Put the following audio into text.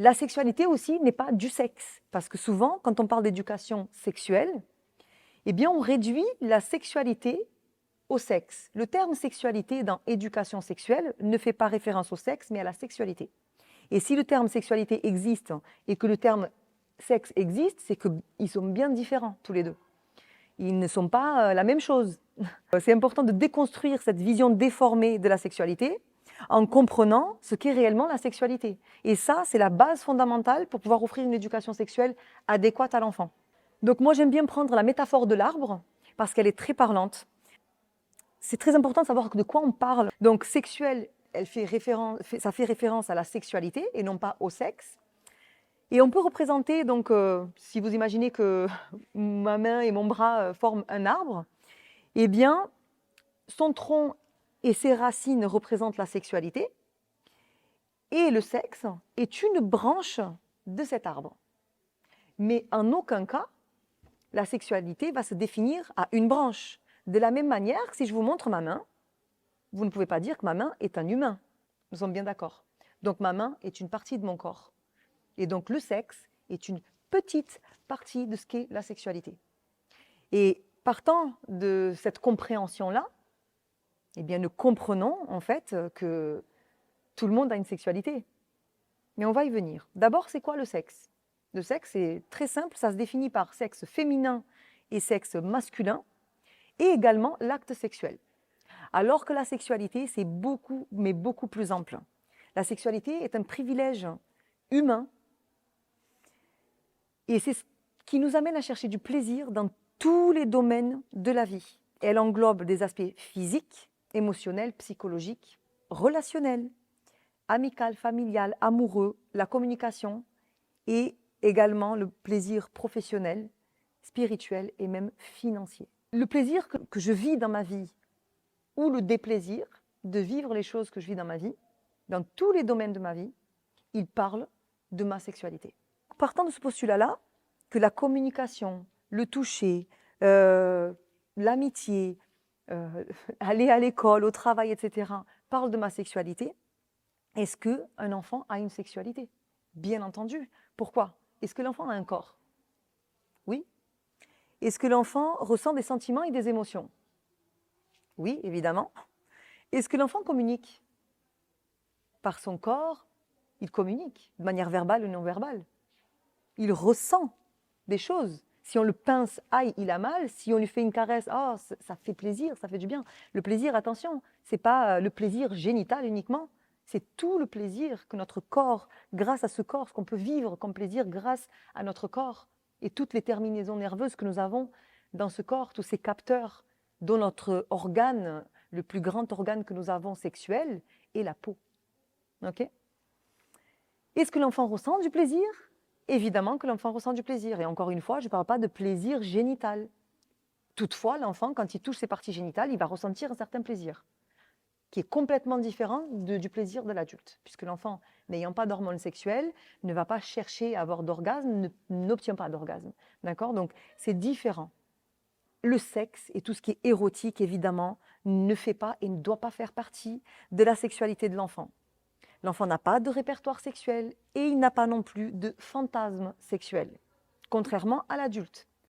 La sexualité aussi n'est pas du sexe, parce que souvent, quand on parle d'éducation sexuelle, eh bien, on réduit la sexualité au sexe. Le terme sexualité dans éducation sexuelle ne fait pas référence au sexe, mais à la sexualité. Et si le terme sexualité existe et que le terme sexe existe, c'est qu'ils sont bien différents tous les deux. Ils ne sont pas la même chose. C'est important de déconstruire cette vision déformée de la sexualité en comprenant ce qu'est réellement la sexualité. Et ça, c'est la base fondamentale pour pouvoir offrir une éducation sexuelle adéquate à l'enfant. Donc moi, j'aime bien prendre la métaphore de l'arbre parce qu'elle est très parlante. C'est très important de savoir de quoi on parle. Donc sexuel, ça fait référence à la sexualité et non pas au sexe. Et on peut représenter, donc, si vous imaginez que ma main et mon bras forment un arbre, eh bien, son tronc et ses racines représentent la sexualité, et le sexe est une branche de cet arbre. Mais en aucun cas, la sexualité va se définir à une branche. De la même manière, si je vous montre ma main, vous ne pouvez pas dire que ma main est un humain. Nous sommes bien d'accord. Donc ma main est une partie de mon corps. Et donc le sexe est une petite partie de ce qu'est la sexualité. Et partant de cette compréhension-là, eh bien, nous comprenons en fait que tout le monde a une sexualité. Mais on va y venir. D'abord, c'est quoi le sexe? Le sexe, c'est très simple, ça se définit par sexe féminin et sexe masculin, et également l'acte sexuel. Alors que la sexualité, c'est beaucoup, mais beaucoup plus ample. La sexualité est un privilège humain, et c'est ce qui nous amène à chercher du plaisir dans tous les domaines de la vie. Elle englobe des aspects physiques, émotionnels, psychologiques, relationnels, amical, familial, amoureux, la communication et également le plaisir professionnel, spirituel et même financier. Le plaisir que je vis dans ma vie ou le déplaisir de vivre les choses que je vis dans ma vie, dans tous les domaines de ma vie, il parle de ma sexualité. Partant de ce postulat-là, que la communication, le toucher, l'amitié, aller à l'école, au travail, etc., parlent de ma sexualité, est-ce qu'un enfant a une sexualité? Bien entendu. Pourquoi? Est-ce que l'enfant a un corps? Oui. Est-ce que l'enfant ressent des sentiments et des émotions? Oui, évidemment. Est-ce que l'enfant communique? Par son corps, il communique de manière verbale ou non verbale. Il ressent des choses. Si on le pince, aïe, il a mal. Si on lui fait une caresse, oh, ça fait plaisir, ça fait du bien. Le plaisir, attention, ce n'est pas le plaisir génital uniquement. C'est tout le plaisir que notre corps, grâce à ce corps, ce qu'on peut vivre comme plaisir grâce à notre corps et toutes les terminaisons nerveuses que nous avons dans ce corps, tous ces capteurs dont notre organe, le plus grand organe que nous avons sexuel, est la peau. Okay? Est-ce que l'enfant ressent du plaisir? Évidemment que l'enfant ressent du plaisir. Et encore une fois, je ne parle pas de plaisir génital. Toutefois, l'enfant, quand il touche ses parties génitales, il va ressentir un certain plaisir, qui est complètement différent du plaisir de l'adulte. Puisque l'enfant, n'ayant pas d'hormones sexuelles, ne va pas chercher à avoir d'orgasme, n'obtient pas d'orgasme. D'accord? Donc, c'est différent. Le sexe et tout ce qui est érotique, évidemment, ne fait pas et ne doit pas faire partie de la sexualité de l'enfant. L'enfant n'a pas de répertoire sexuel et il n'a pas non plus de fantasme sexuel, contrairement à l'adulte.